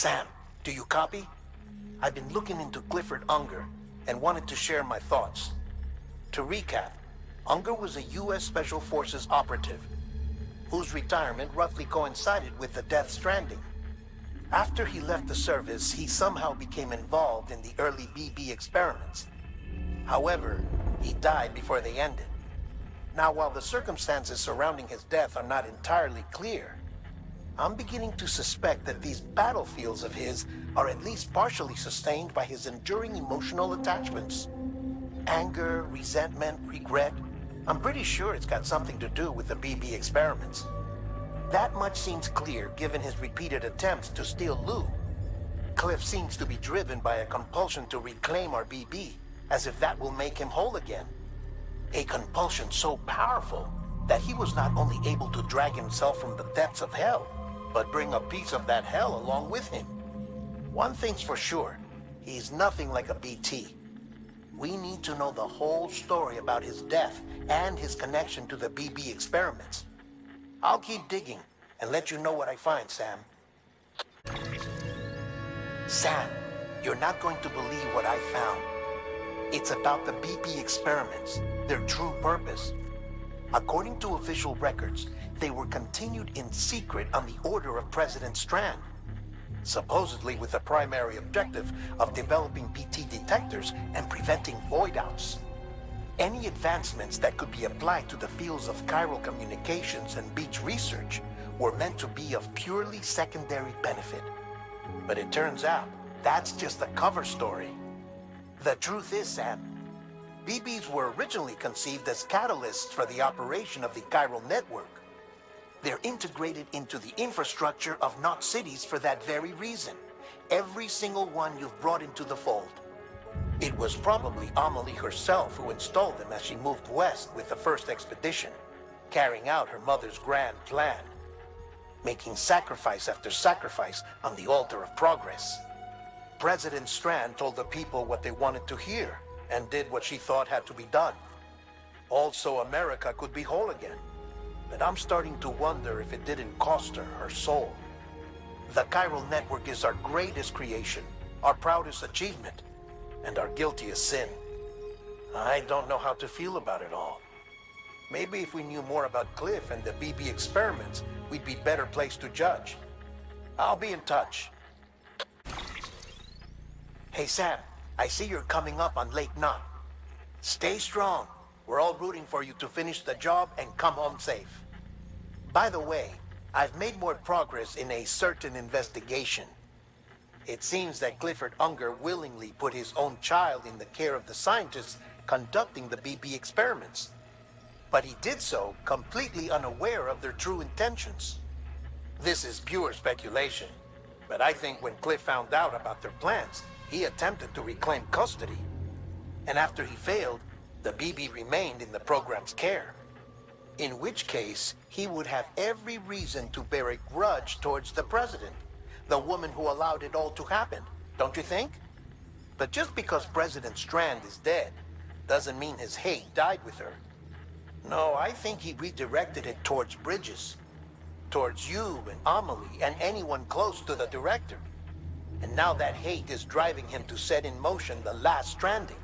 Sam, do you copy? I've been looking into Clifford Unger and wanted to share my thoughts. To recap, Unger was a U.S. Special Forces operative whose retirement roughly coincided with the death Stranding. After he left the service, he somehow became involved in the early BB experiments. However, he died before they ended. Now, while the circumstances surrounding his death are not entirely clear, I'm beginning to suspect that these battlefields of his are at least partially sustained by his enduring emotional attachments. Anger, resentment, regret. I'm pretty sure it's got something to do with the BB experiments. That much seems clear given his repeated attempts to steal Lou. Cliff seems to be driven by a compulsion to reclaim our BB, as if that will make him whole again. A compulsion so powerful that he was not only able to drag himself from the depths of hell, but bring a piece of that hell along with him. One thing's for sure, he's nothing like a BT. We need to know the whole story about his death and his connection to the BB experiments. I'll keep digging and let you know what I find, Sam. Sam, you're not going to believe what I found. It's about the BB experiments, their true purpose. According to official records, they were continued in secret on the order of President Strand, supposedly with the primary objective of developing BT detectors and preventing void-outs. Any advancements that could be applied to the fields of chiral communications and beach research were meant to be of purely secondary benefit. But it turns out, that's just a cover story. The truth is, Sam, BBs were originally conceived as catalysts for the operation of the chiral network. They're integrated into the infrastructure of Knot cities for that very reason. Every single one you've brought into the fold. It was probably Amelie herself who installed them as she moved west with the first expedition, carrying out her mother's grand plan, making sacrifice after sacrifice on the altar of progress. President Strand told the people what they wanted to hear and did what she thought had to be done. Also, America could be whole again. But I'm starting to wonder if it didn't cost her her soul. The chiral network is our greatest creation, our proudest achievement, and our guiltiest sin. I don't know how to feel about it all. Maybe if we knew more about Cliff and the BB experiments, we'd be better placed to judge. I'll be in touch. Hey Sam, I see you're coming up on Lake Knot. Stay strong. We're all rooting for you to finish the job and come home safe. By the way, I've made more progress in a certain investigation. It seems that Clifford Unger willingly put his own child in the care of the scientists conducting the BB experiments. But he did so completely unaware of their true intentions. This is pure speculation, but I think when Cliff found out about their plans, he attempted to reclaim custody. And after he failed, the BB remained in the program's care. In which case, he would have every reason to bear a grudge towards the president, the woman who allowed it all to happen, don't you think? But just because President Strand is dead, doesn't mean his hate died with her. No, I think he redirected it towards Bridges, towards you and Amelie and anyone close to the director. And now that hate is driving him to set in motion the last Stranding,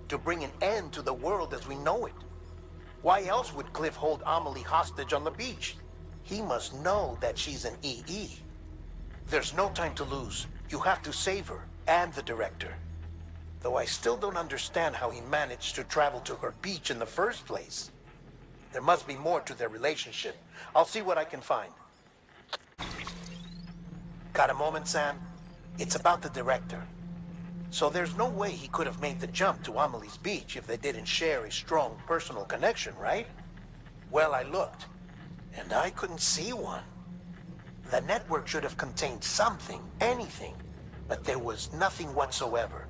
to bring an end to the world as we know it. Why else would Cliff hold Amelie hostage on the beach? He must know that she's an EE. There's no time to lose. You have to save her and the director. Though I still don't understand how he managed to travel to her beach in the first place. There must be more to their relationship. I'll see what I can find. Got a moment, Sam? It's about the director. So there's no way he could have made the jump to Amelie's beach if they didn't share a strong personal connection, right? Well, I looked, and I couldn't see one. The network should have contained something, anything, but there was nothing whatsoever.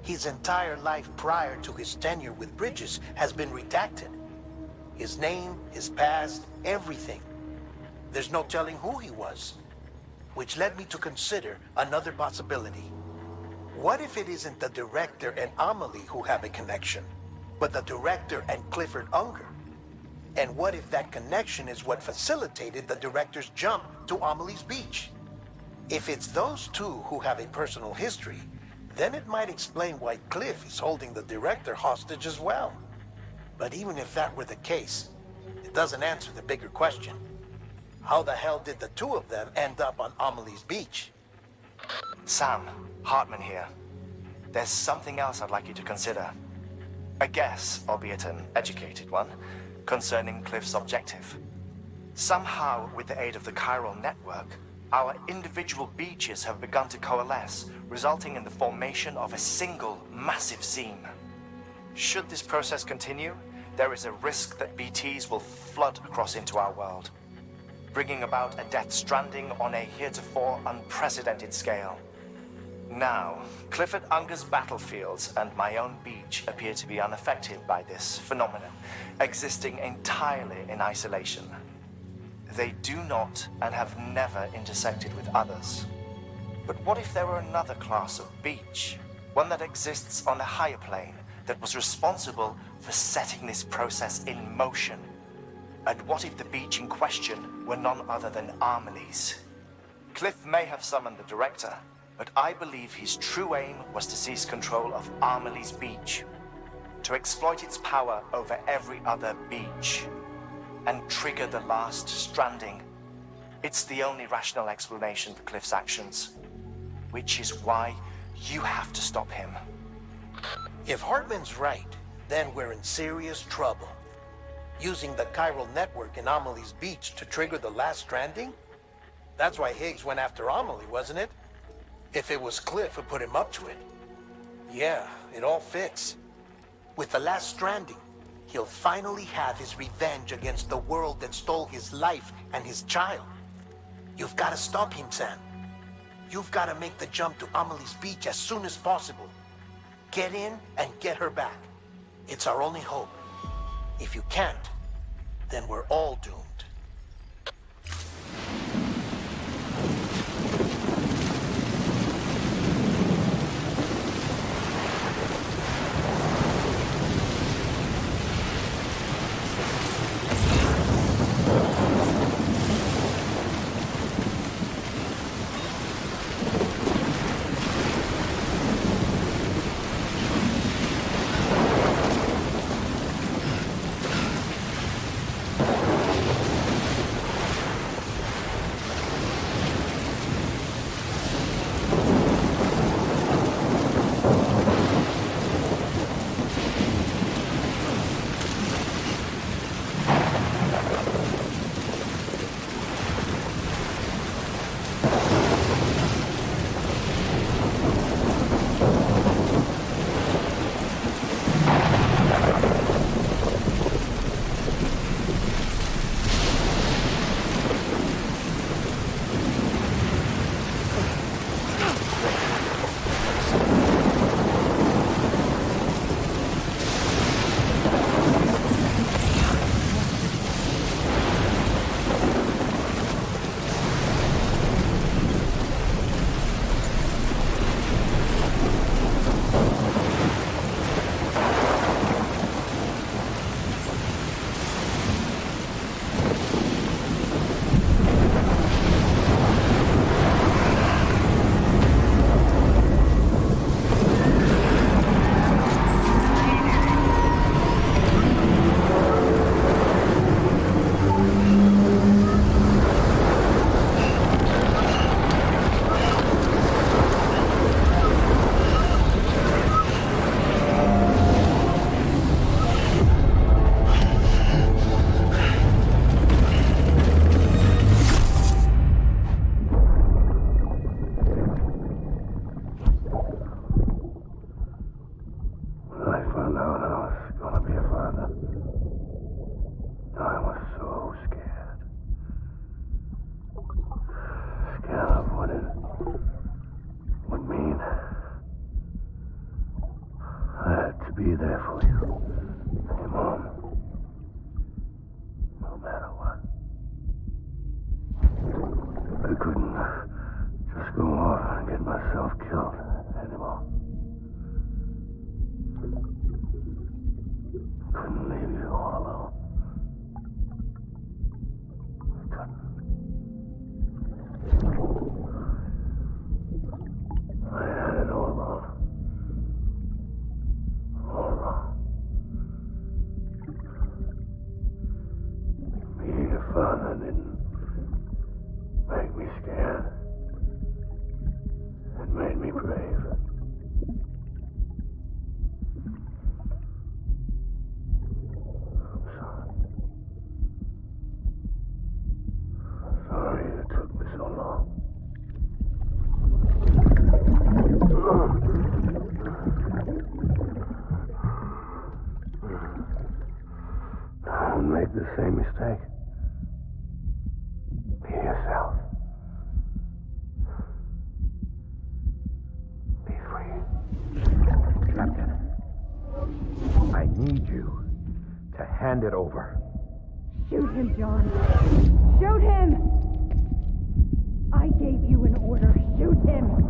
His entire life prior to his tenure with Bridges has been redacted. His name, his past, everything. There's no telling who he was. Which led me to consider another possibility. What if it isn't the director and Amelie who have a connection, but the director and Clifford Unger? And what if that connection is what facilitated the director's jump to Amelie's beach? If it's those two who have a personal history, then it might explain why Cliff is holding the director hostage as well. But even if that were the case, it doesn't answer the bigger question. How the hell did the two of them end up on Amelie's beach? Sam, Hardman here. There's something else I'd like you to consider. A guess, albeit an educated one, concerning Cliff's objective. Somehow, with the aid of the chiral network, our individual beaches have begun to coalesce, resulting in the formation of a single massive seam. Should this process continue, there is a risk that BTs will flood across into our world, bringing about a death stranding on a heretofore unprecedented scale. Now, Clifford Unger's battlefields and my own beach appear to be unaffected by this phenomenon, existing entirely in isolation. They do not and have never intersected with others. But what if there were another class of beach, one that exists on a higher plane, that was responsible for setting this process in motion? And what if the beach in question were none other than Amelie's? Cliff may have summoned the director, but I believe his true aim was to seize control of Amelie's beach, to exploit its power over every other beach, and trigger the last stranding. It's the only rational explanation for Cliff's actions, which is why you have to stop him. If Hardman's right, then we're in serious trouble. Using the chiral network in Amelie's beach to trigger the last stranding? That's why Higgs went after Amelie, wasn't it? If it was Cliff who put him up to it. Yeah, it all fits. With the last stranding, he'll finally have his revenge against the world that stole his life and his child. You've got to stop him, Sam. You've got to make the jump to Amelie's beach as soon as possible. Get in and get her back. It's our only hope. If you can't, then we're all doomed. Be there for you. Hey, Mom. No matter what. I couldn't just go off and get myself killed anymore. Couldn't leave you all alone. I couldn't. Hand it over. Shoot him, John. Shoot him! I gave you an order. Shoot him!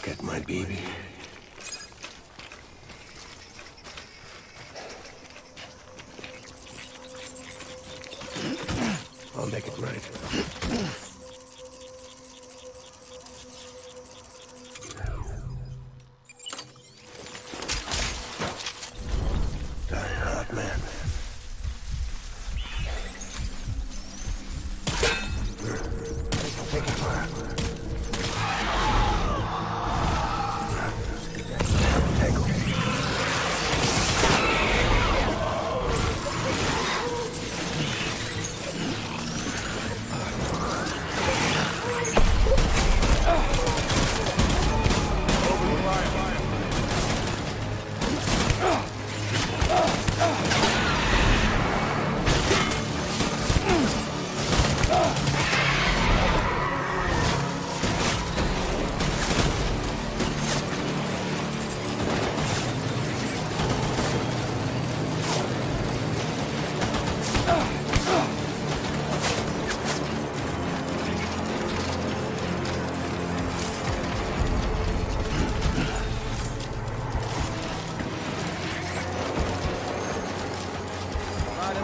Get my baby. I'll make it right. Die hard, man. Take it for her.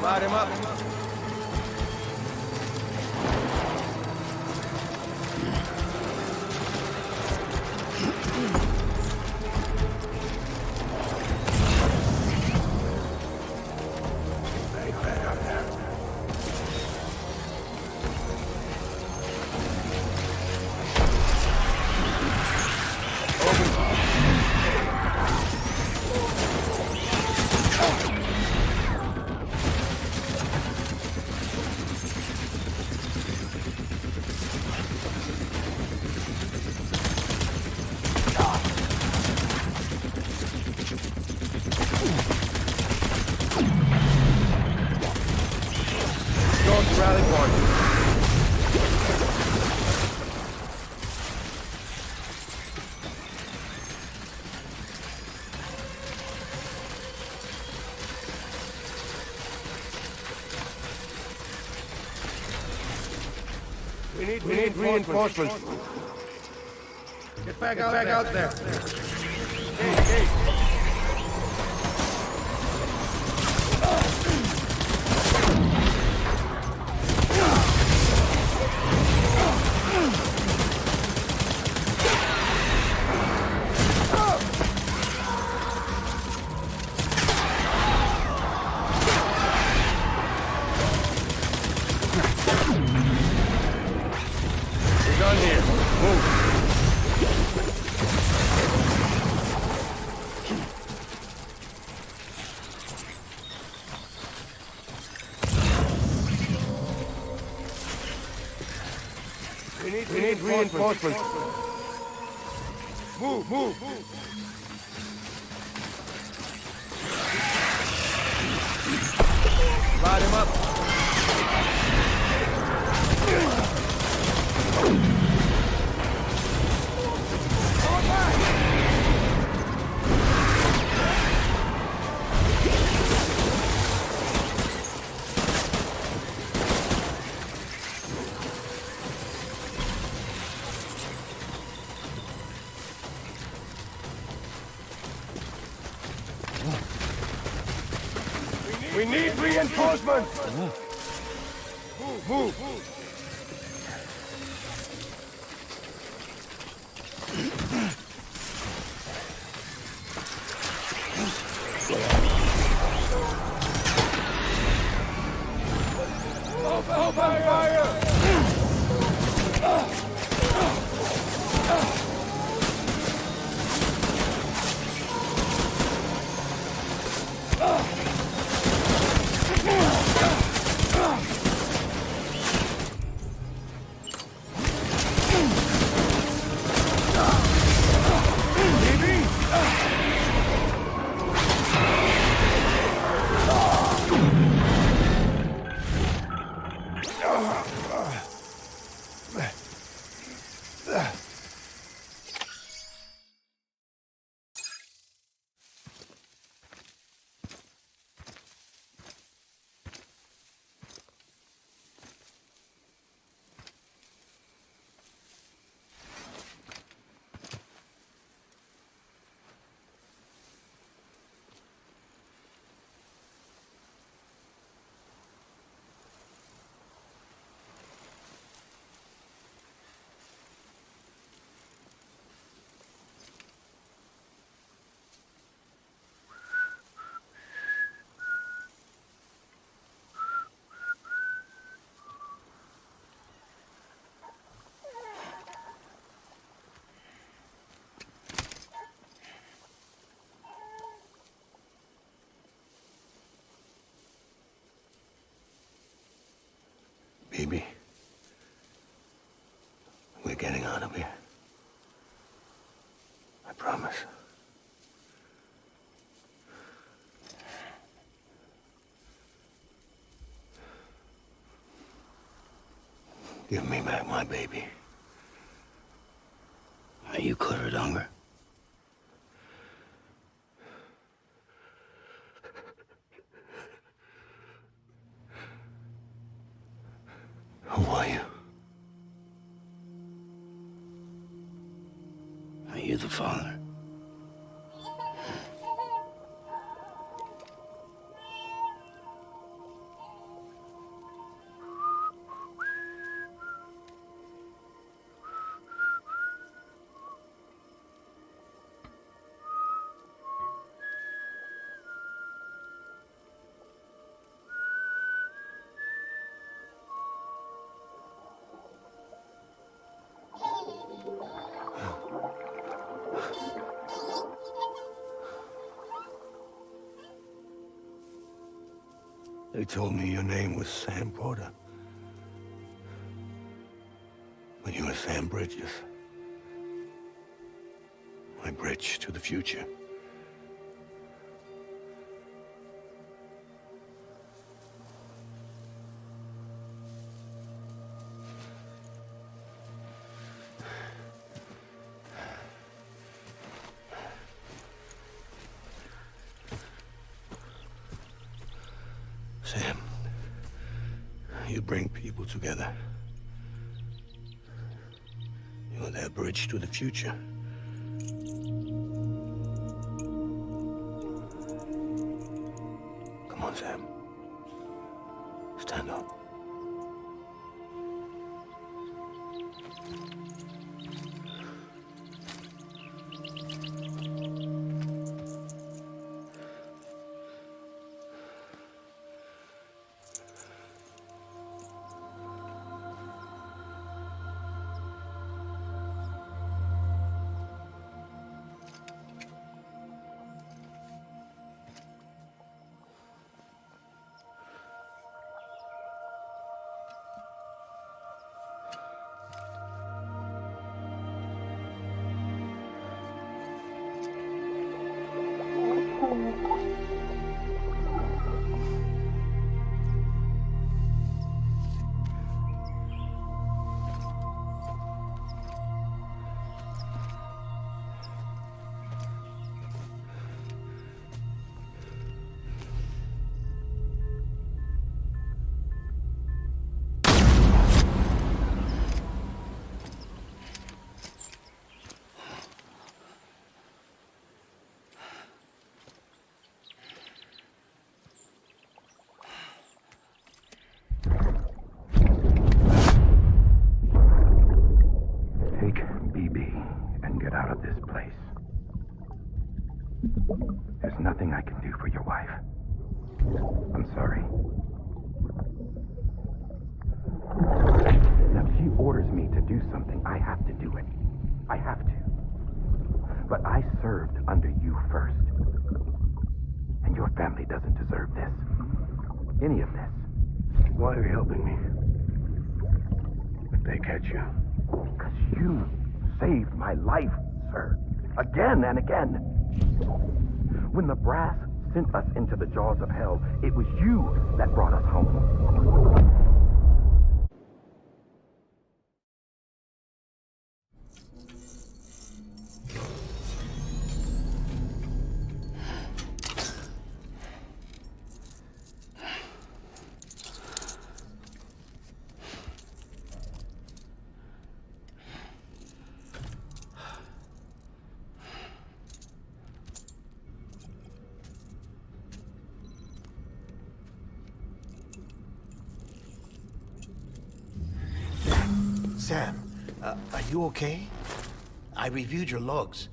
Light him up. rally point. We need reinforcements. Get back out there. Hey. We're done here. Move. We need reinforcements. Move. Light him up. We need reinforcements! Move! Open fire! Baby, we're getting out of here. I promise. Give me back my baby. Are you Clifford Unger? Who are you? Are you the father? They told me your name was Sam Porter. But you were Sam Bridges. My bridge to the future. Sam, you bring people together. You're their bridge to the future. Come on, Sam. Stand up. Take BB and get out of this place. There's nothing I can do for your wife. I'm sorry. Now, if she orders me to do something, I have to do it. I have to. But I served under you first. And your family doesn't deserve this. Any of this. Why are you helping me? If they catch you. Because you saved my life, sir. Again and again. When the brass sent us into the jaws of hell, it was you that brought us home. Sam, are you okay? I reviewed your logs.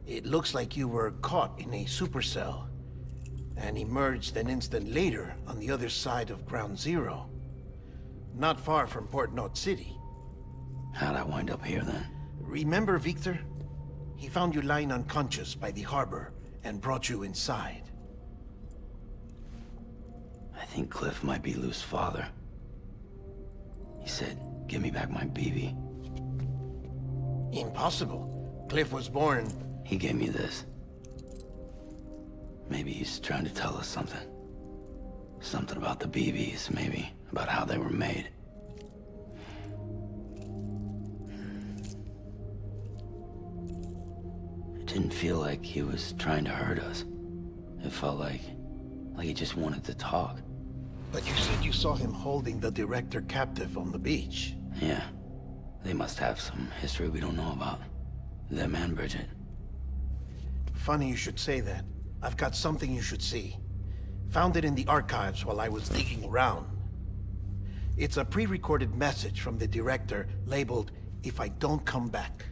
It looks like you were caught in a supercell and emerged an instant later on the other side of Ground Zero. Not far from Port Knot City. How'd I wind up here then? Remember Victor? He found you lying unconscious by the harbor and brought you inside. I think Cliff might be Lou's father. He said, give me back my BB. Impossible. Cliff was born... He gave me this. Maybe he's trying to tell us something. Something about the BBs, maybe. About how they were made. It didn't feel like he was trying to hurt us. It felt like he just wanted to talk. But you said you saw him holding the director captive on the beach. Yeah. They must have some history we don't know about. Them and Bridget. Funny you should say that. I've got something you should see. Found it in the archives while I was digging around. It's a pre-recorded message from the director labeled, "If I don't come back."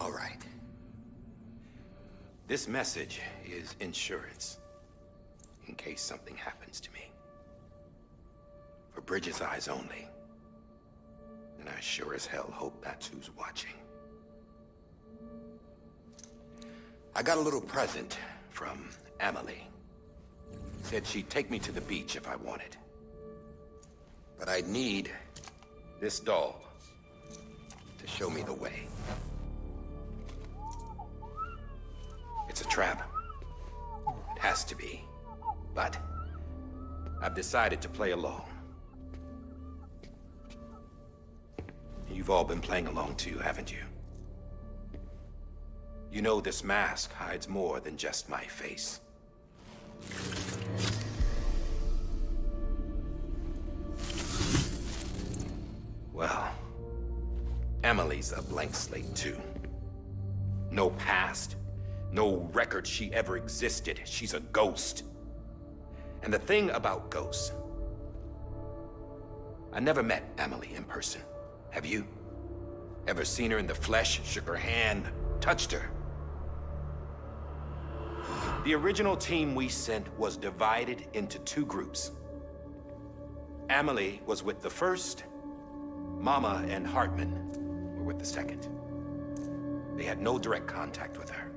All right. This message is insurance, in case something happens to me. For Bridget's eyes only. And I sure as hell hope that's who's watching. I got a little present from Emily. Said she'd take me to the beach if I wanted. But I'd need this doll to show me the way. It's a trap. It has to be. But I've decided to play along. You've all been playing along too, haven't you? You know this mask hides more than just my face. Well, Emily's a blank slate too. No past, no record she ever existed. She's a ghost. And the thing about ghosts, I never met Emily in person. Have you? Ever seen her in the flesh, shook her hand, touched her? The original team we sent was divided into two groups. Emily was with the first, Mama and Hardman were with the second. They had no direct contact with her.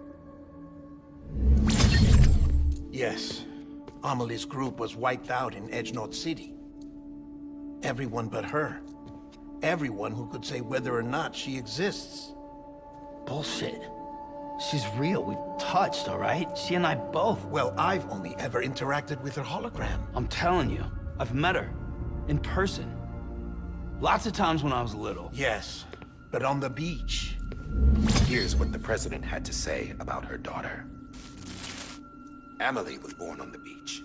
Yes, Amelie's group was wiped out in Edgenorth City. Everyone but her. Everyone who could say whether or not she exists. Bullshit. She's real. We touched, all right? She and I both. Well, I've only ever interacted with her hologram. I'm telling you, I've met her. In person. Lots of times when I was little. Yes, but on the beach. Here's what the president had to say about her daughter. Emily was born on the beach.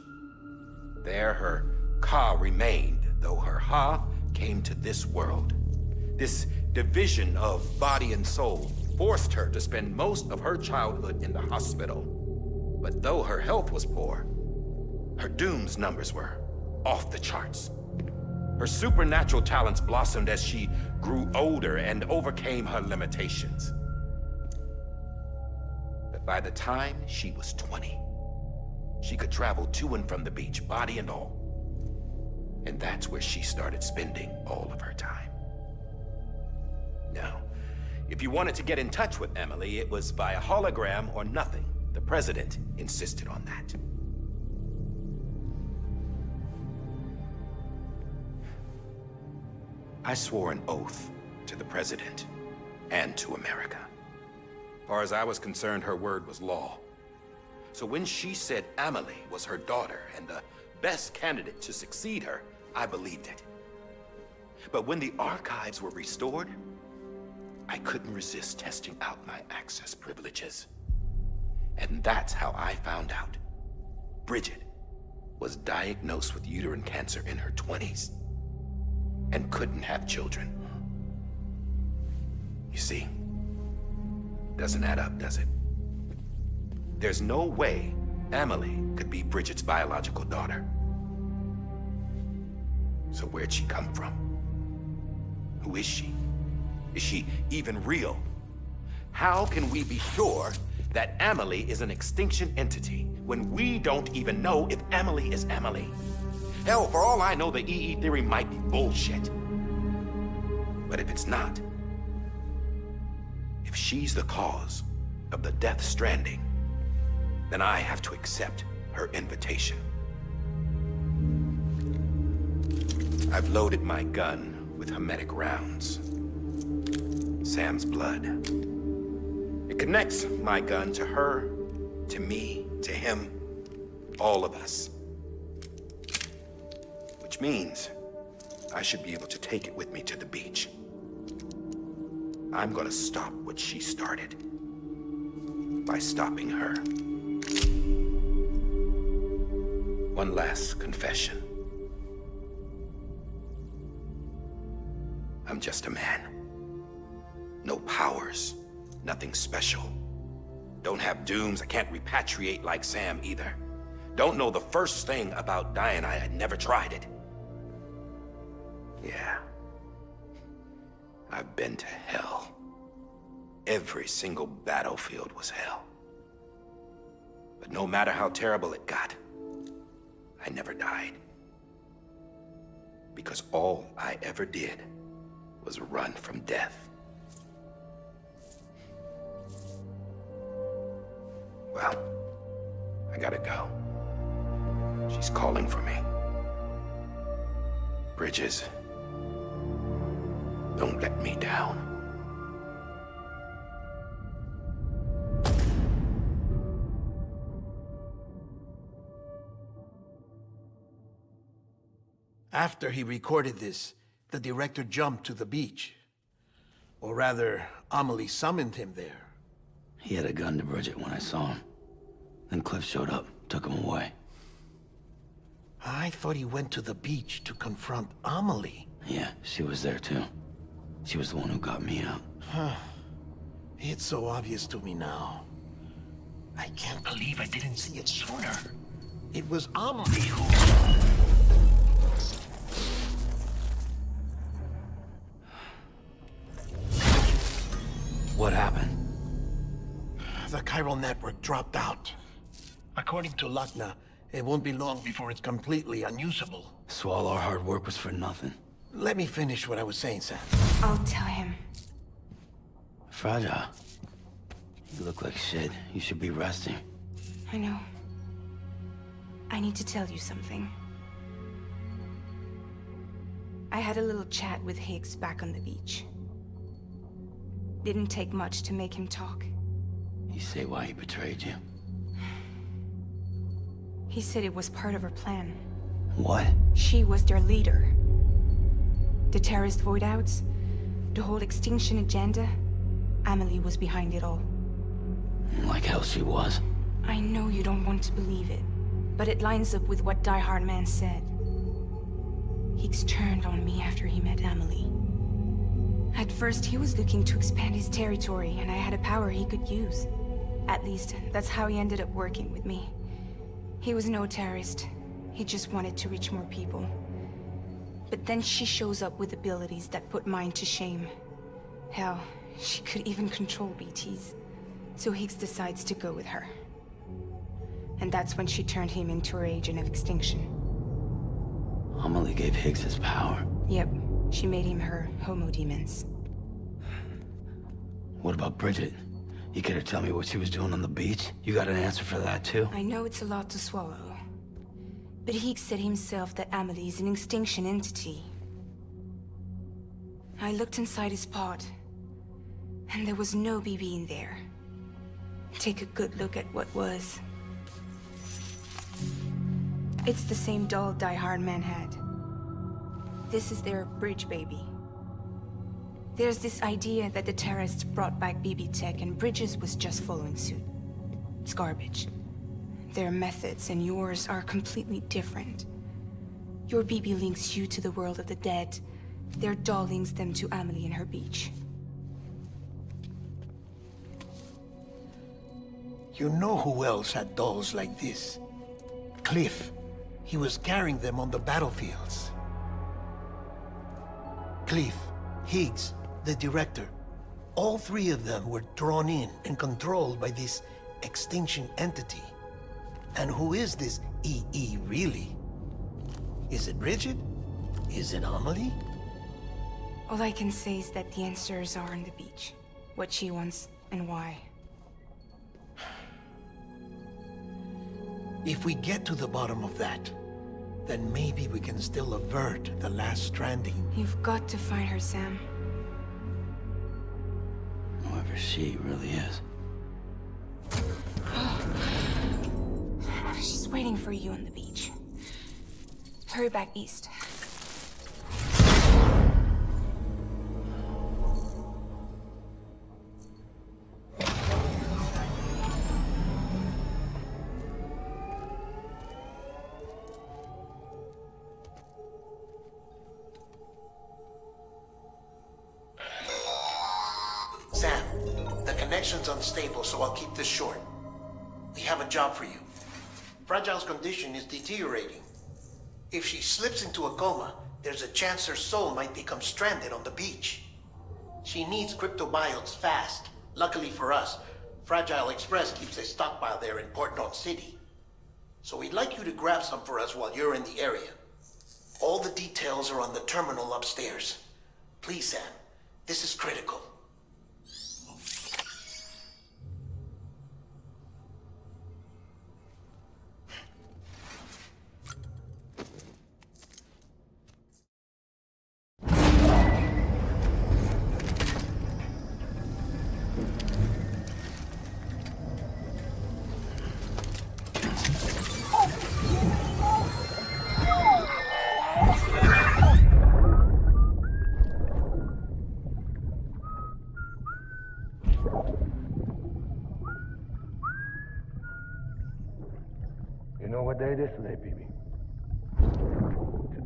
There her Ka remained, though her Ha came to this world. This division of body and soul forced her to spend most of her childhood in the hospital. But though her health was poor, her Doom's numbers were off the charts. Her supernatural talents blossomed as she grew older and overcame her limitations. But by the time she was 20, she could travel to and from the beach, body and all. And that's where she started spending all of her time. Now, if you wanted to get in touch with Emily, it was via hologram or nothing. The president insisted on that. I swore an oath to the president and to America. As far as I was concerned, her word was law. So when she said Emily was her daughter and the best candidate to succeed her, I believed it. But when the archives were restored, I couldn't resist testing out my access privileges. And that's how I found out Bridget was diagnosed with uterine cancer in her 20s and couldn't have children. You see, doesn't add up, does it? There's no way Emily could be Bridget's biological daughter. So where'd she come from? Who is she? Is she even real? How can we be sure that Emily is an extinction entity when we don't even know if Emily is Emily? Hell, for all I know, the EE theory might be bullshit. But if it's not, if she's the cause of the death stranding, then I have to accept her invitation. I've loaded my gun with hermetic rounds. Sam's blood. It connects my gun to her, to me, to him, all of us. Which means I should be able to take it with me to the beach. I'm gonna stop what she started by stopping her. One last confession. I'm just a man. No powers, nothing special. Don't have dooms, I can't repatriate like Sam either. Don't know the first thing about dying, I had never tried it. Yeah. I've been to hell. Every single battlefield was hell. But no matter how terrible it got, I never died. Because all I ever did was run from death. Well, I gotta go. She's calling for me. Bridges, don't let me down. After he recorded this, the director jumped to the beach. Or rather, Amelie summoned him there. He had a gun to Bridget when I saw him. Then Cliff showed up, took him away. I thought he went to the beach to confront Amelie. Yeah, she was there too. She was the one who got me out. It's so obvious to me now. I can't believe I didn't see it sooner. It was Amelie who... What happened? The chiral network dropped out. According to Luckna, it won't be long before it's completely unusable. So all our hard work was for nothing. Let me finish what I was saying, Sam. I'll tell him. Fragile. You look like shit. You should be resting. I know. I need to tell you something. I had a little chat with Higgs back on the beach. Didn't take much to make him talk. You say why he betrayed you? He said it was part of her plan. What? She was their leader. The terrorist voidouts, the whole extinction agenda, Amelie was behind it all. Like hell she was. I know you don't want to believe it, but it lines up with what Hardman said. Higgs turned on me after he met Amelie. At first, he was looking to expand his territory, and I had a power he could use. At least, that's how he ended up working with me. He was no terrorist. He just wanted to reach more people. But then she shows up with abilities that put mine to shame. Hell, she could even control BTs. So Higgs decides to go with her. And that's when she turned him into her agent of extinction. Amelie gave Higgs his power. Yep, she made him her homo demons. What about Bridget? You care to tell me what she was doing on the beach? You got an answer for that too? I know it's a lot to swallow. But Higgs said himself that Amelie is an extinction entity. I looked inside his pod, and there was no BB in there. Take a good look at what was. It's the same doll Hardman had. This is their bridge baby. There's this idea that the terrorists brought back BB tech and Bridges was just following suit. It's garbage. Their methods and yours are completely different. Your BB links you to the world of the dead. Their doll links them to Amelie and her beach. You know who else had dolls like this? Cliff. He was carrying them on the battlefields. Cliff, Higgs, the director. All three of them were drawn in and controlled by this extinction entity. And who is this EE really? Is it Bridget? Is it Amelie? All I can say is that the answers are on the beach. What she wants and why. If we get to the bottom of that, then maybe we can still avert the last stranding. You've got to find her, Sam. Whoever she really is. She's waiting for you on the beach. Hurry back east. Sam, the connection's unstable, so I'll keep this short. We have a job for you. Fragile's condition is deteriorating. If she slips into a coma, there's a chance her soul might become stranded on the beach. She needs cryptobiotes fast. Luckily for us, Fragile Express keeps a stockpile there in Port North City. So we'd like you to grab some for us while you're in the area. All the details are on the terminal upstairs. Please, Sam, this is critical.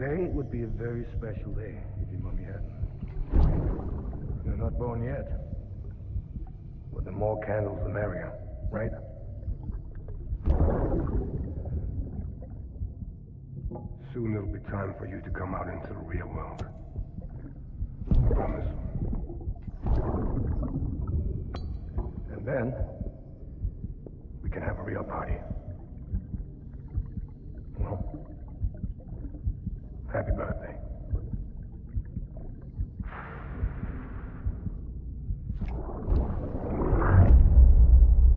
Today would be a very special day if your mommy hadn't. You're not born yet. But the more candles, the merrier, right? Soon it'll be time for you to come out into the real world. I promise. And then, we can have a real party. Well, happy birthday.